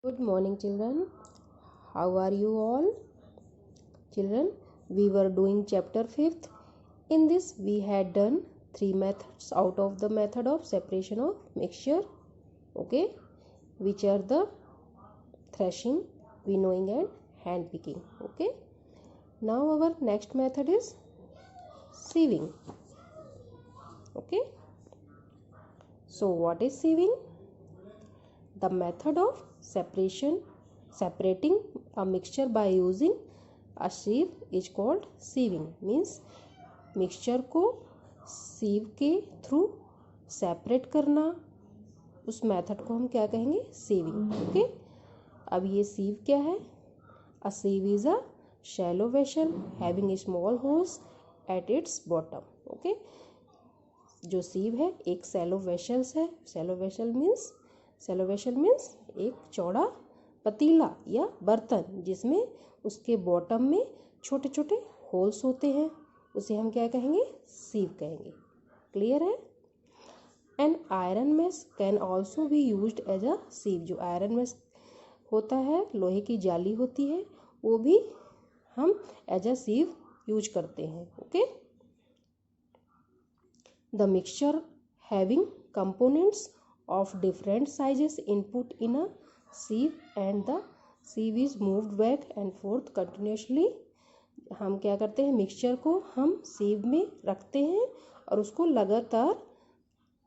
Good morning, children. How are you all? Children, we were doing chapter 5th. In this, we had done 3 methods out of the method of separation of mixture. Okay, which are the threshing, winnowing, and hand picking. Okay, now our next method is sieving. Okay, so what is sieving? The method of separating a mixture by using a sieve is called sieving. Means mixture को सीव के through separate करना, उस method को हम क्या कहेंगे? Sieving. Okay, अब ये सीव क्या है? A sieve is a shallow vessel having small holes at its bottom. Okay, जो सीव है एक शैलो वेसल्स है. शैलो वेसल मीन्स एक चौड़ा पतीला या बर्तन जिसमें उसके बॉटम में छोटे छोटे होल्स होते हैं, उसे हम क्या कहेंगे? सीव कहेंगे. क्लियर है? And iron mesh can also be used as a sieve. जो आयरन मेश होता है, लोहे की जाली होती है, वो भी हम एज अ सीव यूज करते हैं. Okay, the mixture having components of different sizes input in a sieve and the sieve is moved back and forth continuously. हम क्या करते हैं? मिक्सचर को हम सीव में रखते हैं और उसको लगातार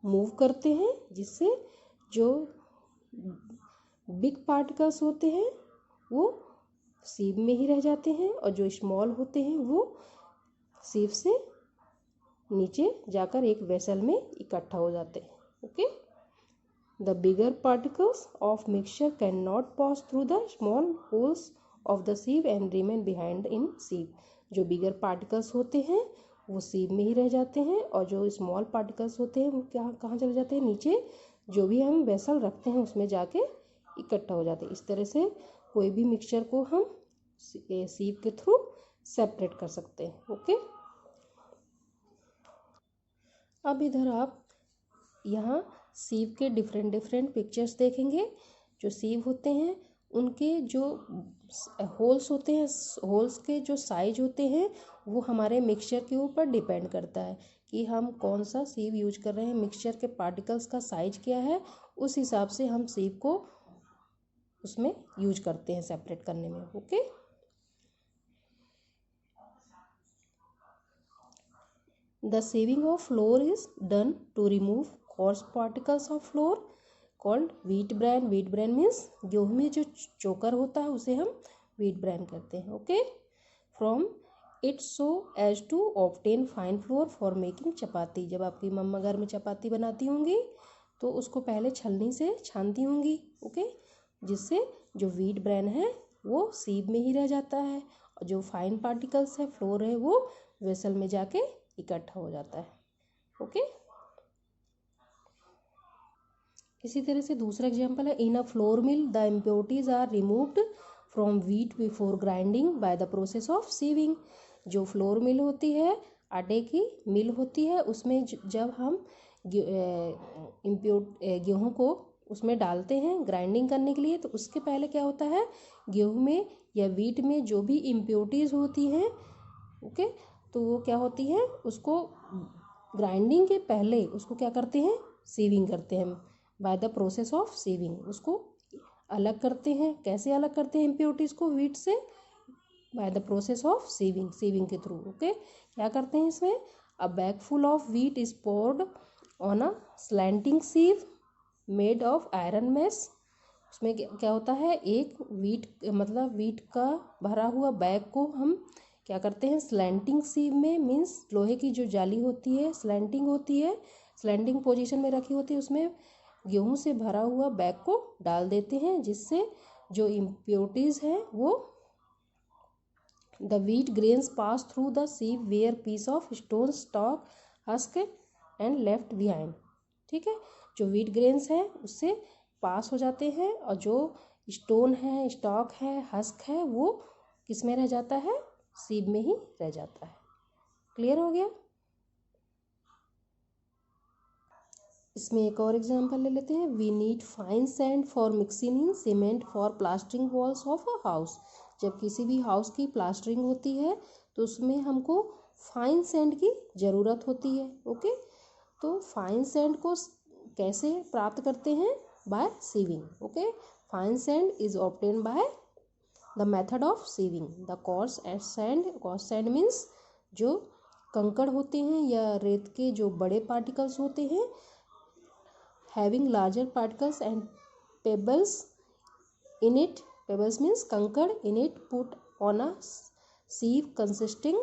मूव करते हैं, जिससे जो बिग पार्टिकल्स होते हैं वो सीव में ही रह जाते हैं और जो स्मॉल होते हैं वो सीव से नीचे जाकर एक वेसल में इकट्ठा हो जाते हैं. Okay, The bigger particles of mixture cannot pass through the small holes of the sieve and remain behind in sieve. जो bigger particles होते हैं वो sieve में ही रह जाते हैं और जो small particles होते हैं वो कहाँ चले जाते हैं? नीचे जो भी हम वेसल रखते हैं उसमें जाके इकट्ठा हो जाते हैं. इस तरह से कोई भी मिक्सचर को हम sieve के थ्रू सेपरेट कर सकते हैं. ओके, अब इधर आप यहाँ सीव के डिफरेंट पिक्चर्स देखेंगे. जो सीव होते हैं उनके जो होल्स होते हैं, होल्स के जो साइज होते हैं वो हमारे मिक्सचर के ऊपर डिपेंड करता है कि हम कौन सा सीव यूज कर रहे हैं. मिक्सचर के पार्टिकल्स का साइज क्या है, उस हिसाब से हम सीव को उसमें यूज करते हैं सेपरेट करने में. Okay, the sieving of flour is done to remove coarse particles of flour called wheat bran. wheat bran means गेहूं में जो चोकर होता है उसे हम wheat bran कहते हैं. Okay, from it so as to obtain fine flour for making चपाती. जब आपकी मम्मा घर में चपाती बनाती होंगी तो उसको पहले छलनी से छानती होंगी. ओके, जिससे जो wheat bran है वो सीव में ही रह जाता है और जो फाइन पार्टिकल्स है, फ्लोर है, वो वेसल में जाके इकट्ठा हो जाता है. ओके, इसी तरह से दूसरा एग्जाम्पल है, in a flour mill the impurities are removed from wheat before grinding by the process of sieving. जो फ्लोर मिल होती है, आटे की मिल होती है, उसमें जब हम गेहूं को उसमें डालते हैं ग्राइंडिंग करने के लिए, तो उसके पहले क्या होता है? गेहूं में या व्हीट में जो भी इम्प्योरिटीज होती हैं, ओके, तो वो क्या होती है? उसको ग्राइंडिंग के पहले उसको क्या करते हैं? सीविंग करते हैं. By the process of sieving उसको अलग करते हैं. कैसे अलग करते हैं इम्प्योरिटीज़ को व्हीट से? By the process of sieving के थ्रू. ओके, क्या करते हैं इसमें? A bag full of wheat is poured on a slanting sieve made of iron mesh. उसमें क्या होता है? एक व्हीट का भरा हुआ बैग को हम क्या करते हैं? स्लैंटिंग सीव में, मीन्स लोहे की जो जाली होती है स्लैंटिंग होती है, स्लैंटिंग पोजीशन में रखी होती है, उसमें गेहूं से भरा हुआ बैग को डाल देते हैं, जिससे जो इम्प्योरिटीज है वो the wheat grains pass through the sieve where piece of stone stalk husk and left behind. ठीक है, जो व्हीट ग्रेन्स है उससे पास हो जाते हैं और जो स्टोन है, स्टॉक है, हस्क है, वो किस में रह जाता है? सीव में ही रह जाता है. क्लियर हो गया? इसमें एक और एग्जांपल ले लेते हैं। We need fine sand for mixing in cement for plastering walls of a house. जब किसी भी हाउस की प्लास्टरिंग होती है तो उसमें हमको फाइन सैंड की ज़रूरत होती है। ओके, तो फाइन सैंड को कैसे प्राप्त करते हैं? By sieving. Okay, fine sand is obtain by the method of sieving. The coarse sand means जो कंकड़ होते हैं या रेत के जो बड़े पार्टिकल्स होते हैं, having larger particles and pebbles in it. Pebbles means कंकड़ in it, put on a sieve consisting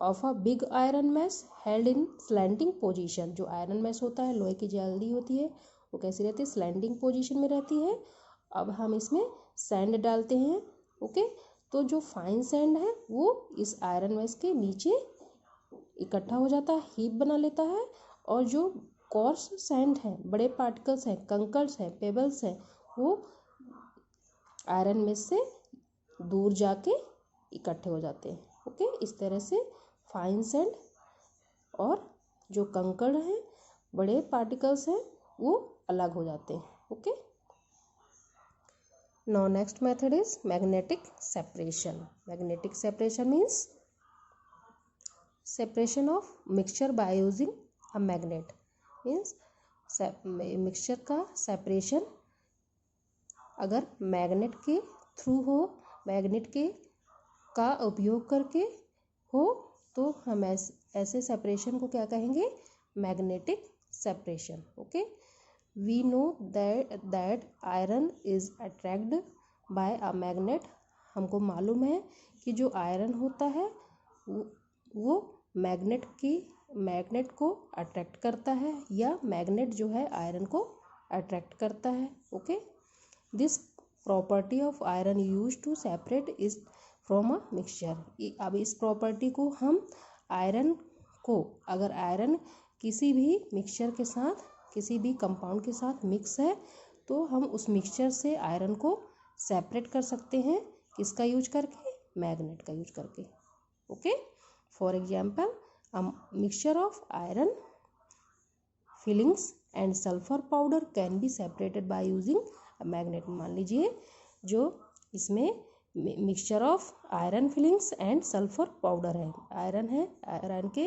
of a big iron mass held in slanting position। जो आयरन मैस होता है, लोहे की जाली होती है, वो कैसी रहती है? स्लैंडिंग पोजीशन में रहती है। अब हम इसमें सैंड डालते हैं। ओके, तो जो फाइन सैंड है वो इस आयरन मैस के नीचे इकट्ठा हो जाता है, हीप बना लेता है, और जो कोर्स सैंड है, बड़े पार्टिकल्स हैं, कंकर्स हैं, पेबल्स हैं, वो आयरन में से दूर जाके इकट्ठे हो जाते हैं। ओके, इस तरह से फाइन सैंड और जो कंकड़ हैं, बड़े पार्टिकल्स हैं, वो अलग हो जाते हैं। Okay, now next method is magnetic separation. Magnetic separation means separation of mixture by using a magnet. Means mixture का सेपरेशन अगर मैग्नेट के थ्रू हो, मैग्नेट के का उपयोग करके हो, तो हम ऐसे सेपरेशन को क्या कहेंगे? Magnetic separation. Okay, we know that iron is attracted by a magnet. हमको मालूम है कि जो आयरन होता है वो मैग्नेट को अट्रैक्ट करता है, या मैग्नेट जो है आयरन को अट्रैक्ट करता है। Okay, this property of iron use to separate is from a mixture. अब इस प्रॉपर्टी को हम आयरन को, अगर आयरन किसी भी मिक्सचर के साथ, किसी भी कंपाउंड के साथ मिक्स है, तो हम उस मिक्सचर से आयरन को सेपरेट कर सकते हैं। किसका यूज करके? मैग्नेट का यूज करके। Okay, for example a mixture of iron fillings and sulfur powder can be separated by using a magnet। मान लीजिए जो इसमें mixture of iron filings and sulphur powder है, आयरन है, आयरन के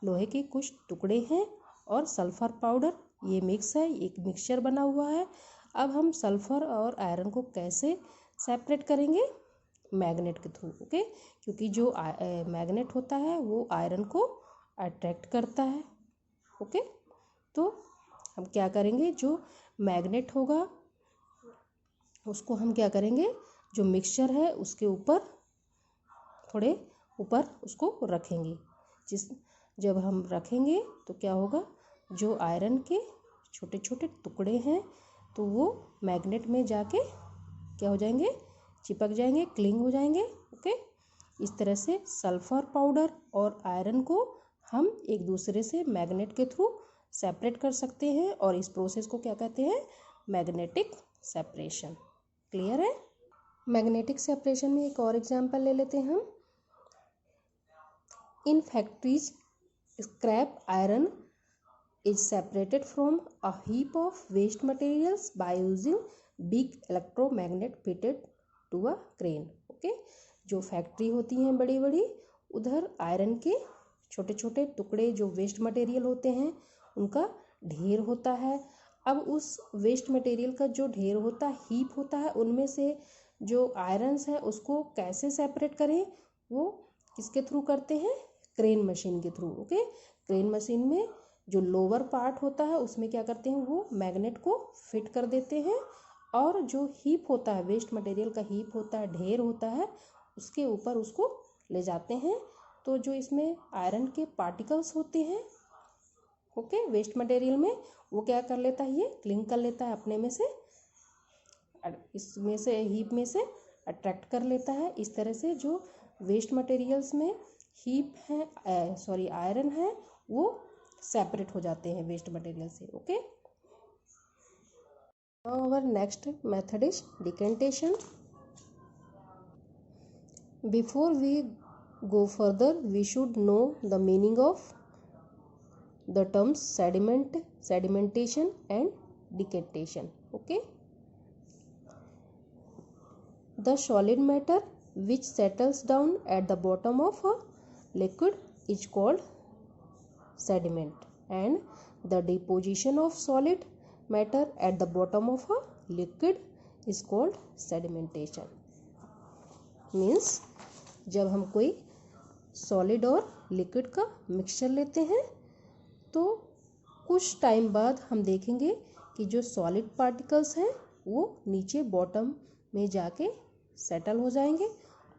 लोहे के कुछ टुकड़े हैं, और सल्फर पाउडर, ये मिक्स है, एक मिक्सचर बना हुआ है। अब हम सल्फर और आयरन को कैसे सेपरेट करेंगे? मैग्नेट के थ्रू। ओके, क्योंकि जो मैग्नेट होता है वो आयरन को अट्रैक्ट करता है। ओके, तो हम क्या करेंगे? जो मैग्नेट होगा उसको हम क्या करेंगे? जो मिक्सचर है उसके ऊपर, थोड़े ऊपर उसको रखेंगे। जब हम रखेंगे तो क्या होगा? जो आयरन के छोटे छोटे टुकड़े हैं तो वो मैग्नेट में जाके क्या हो जाएंगे? चिपक जाएंगे, क्लिंग हो जाएंगे। ओके, इस तरह से सल्फर पाउडर और आयरन को हम एक दूसरे से मैग्नेट के थ्रू सेपरेट कर सकते हैं, और इस प्रोसेस को क्या कहते हैं? Magnetic separation. क्लियर है? मैग्नेटिक सेपरेशन में एक और एग्जांपल ले लेते हैं हम। In factories scrap iron is separated from a heap of waste materials by using big electromagnet fitted to a crane. Okay, जो फैक्ट्री होती हैं बड़ी बड़ी, उधर आयरन के छोटे छोटे टुकड़े जो वेस्ट मटेरियल होते हैं उनका ढेर होता है। अब उस वेस्ट मटेरियल का जो ढेर होता है, हीप होता है, उनमें से जो आयरन्स है उसको कैसे सेपरेट करें? वो किसके थ्रू करते हैं? क्रेन मशीन के थ्रू। ओके, क्रेन मशीन में जो लोअर पार्ट होता है उसमें क्या करते हैं? वो मैग्नेट को फिट कर देते हैं, और जो हीप होता है, वेस्ट मटेरियल का हीप होता है, ढेर होता है, उसके ऊपर उसको ले जाते हैं। तो जो इसमें आयरन के पार्टिकल्स होते हैं, ओके, वेस्ट मटेरियल में, वो क्या कर लेता है? ये क्लिंग कर लेता है अपने में से, इसमें से, हीप में से अट्रैक्ट कर लेता है। इस तरह से जो वेस्ट मटेरियल्स में हीप है, आयरन है, वो सेपरेट हो जाते हैं वेस्ट मटेरियल से। Okay, now our next method is decantation. Before we go further, we should know the meaning of the terms sedimentation and decantation. Okay, the solid matter which settles down at the bottom of a liquid is called sediment, and the deposition of solid matter at the bottom of a liquid is called sedimentation. Means जब हम कोई solid और liquid का mixture लेते हैं तो कुछ time बाद हम देखेंगे कि जो सॉलिड पार्टिकल्स हैं वो नीचे बॉटम में जाके सेटल हो जाएंगे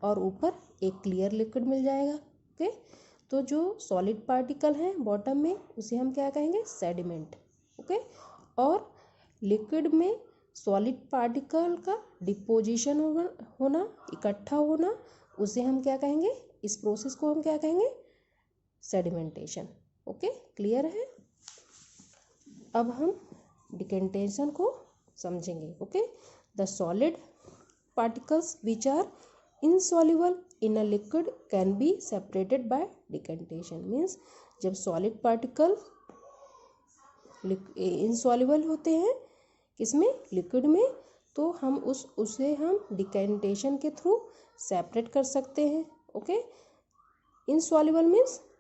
और ऊपर एक क्लियर लिक्विड मिल जाएगा. ओके, तो जो सॉलिड पार्टिकल हैं बॉटम में उसे हम क्या कहेंगे, सेडिमेंट. ओके, और लिक्विड में सॉलिड पार्टिकल का डिपोजिशन होना, इकट्ठा होना, उसे हम क्या कहेंगे, इस प्रोसेस को हम क्या कहेंगे, सेडिमेंटेशन. ओके, क्लियर है. अब हम डिकेंटेशन को समझेंगे. Okay, the solid particles which are insoluble in a liquid can be separated by decantation. means जब solid particle insoluble होते हैं किसमें, लिक्विड में, तो हम उसे हम डिकेंटेशन के थ्रू सेपरेट कर सकते हैं. ओके, इनसॉल्युबल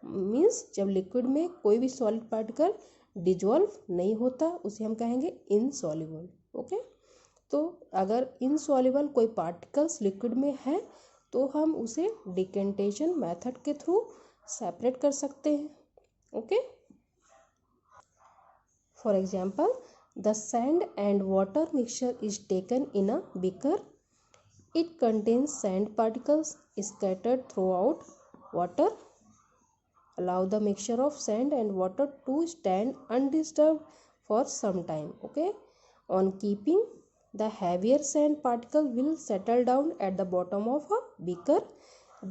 मीन्स जब लिक्विड में कोई भी सॉलिड पार्टिकल डिजॉल्व नहीं होता उसे हम कहेंगे इनसॉल्युबल. ओके, तो अगर इनसॉल्युबल कोई पार्टिकल्स लिक्विड में है तो हम उसे डिकेंटेशन मेथड के थ्रू सेपरेट कर सकते हैं. Okay, for example the sand and water mixture is taken in a beaker. It contains sand particles scattered throughout water. Allow the mixture of sand and water to stand undisturbed for some time. Okay, on keeping the heavier sand particle will settle down at the bottom of a beaker.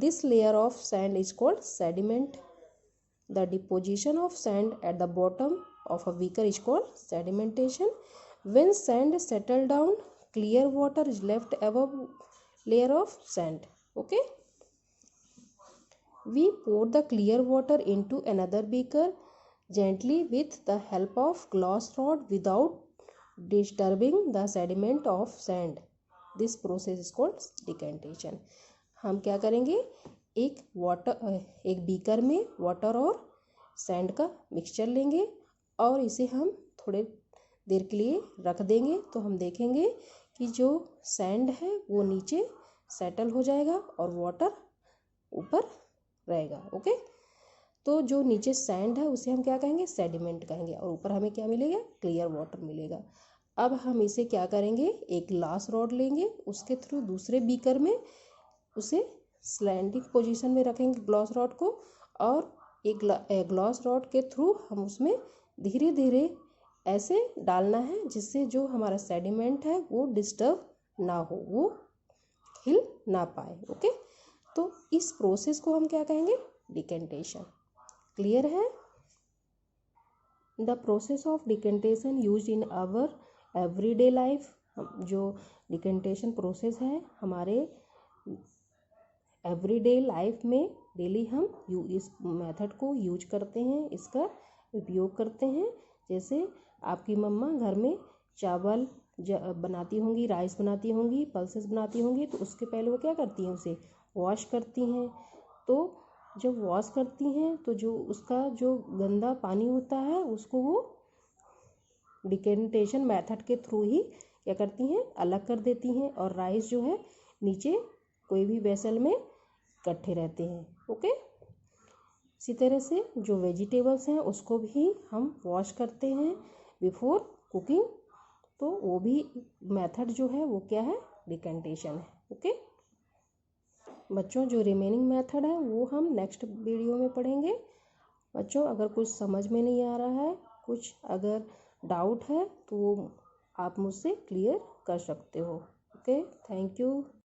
This layer of sand is called sediment. The deposition of sand at the bottom of a beaker is called sedimentation. When sand settle down, clear water is left above layer of sand. Okay, we pour the clear water into another beaker gently with the help of glass rod without disturbing the sediment of sand. This process is called decantation. हम क्या करेंगे, एक beaker में water और sand का mixture लेंगे और इसे हम थोड़े देर के लिए रख देंगे तो हम देखेंगे कि जो सैंड है वो नीचे सेटल हो जाएगा और वाटर ऊपर रहेगा. ओके, तो जो नीचे सैंड है उसे हम क्या कहेंगे, सेडिमेंट कहेंगे, और ऊपर हमें क्या मिलेगा, क्लियर वाटर मिलेगा. अब हम इसे क्या करेंगे, एक ग्लास रॉड लेंगे, उसके थ्रू दूसरे बीकर में उसे स्लैंडिंग पोजीशन में रखेंगे ग्लास रॉड को, और एक ग्लास रॉड के थ्रू हम उसमें धीरे धीरे ऐसे डालना है जिससे जो हमारा सेडिमेंट है वो डिस्टर्ब ना हो, वो हिल ना पाए. ओके, तो इस प्रोसेस को हम क्या कहेंगे, डिकेंटेशन. क्लियर है. The process of decantation used in our everyday life. जो डिकेंटेशन प्रोसेस है हमारे एवरीडे लाइफ में डेली हम इस मेथड को यूज करते हैं, इसका उपयोग करते हैं. जैसे आपकी मम्मा घर में चावल बनाती होंगी, राइस बनाती होंगी, पल्सेस बनाती होंगी, तो उसके पहले वो क्या करती हैं, उसे वॉश करती हैं. तो जब वॉश करती हैं तो जो उसका जो गंदा पानी होता है उसको वो डिकेंटेशन मेथड के थ्रू ही क्या करती हैं, अलग कर देती हैं, और राइस जो है नीचे कोई भी वेसल में इकट्ठे रहते हैं. ओके, इसी तरह से जो वेजिटेबल्स हैं उसको भी हम वॉश करते हैं बिफोर कुकिंग, तो वो भी मेथड जो है वो क्या है, डिकेंटेशन है. ओके बच्चों, जो रिमेनिंग मेथड है वो हम नेक्स्ट वीडियो में पढ़ेंगे. बच्चों, अगर कुछ समझ में नहीं आ रहा है, कुछ अगर डाउट है तो आप मुझसे क्लियर कर सकते हो. Okay, thank you.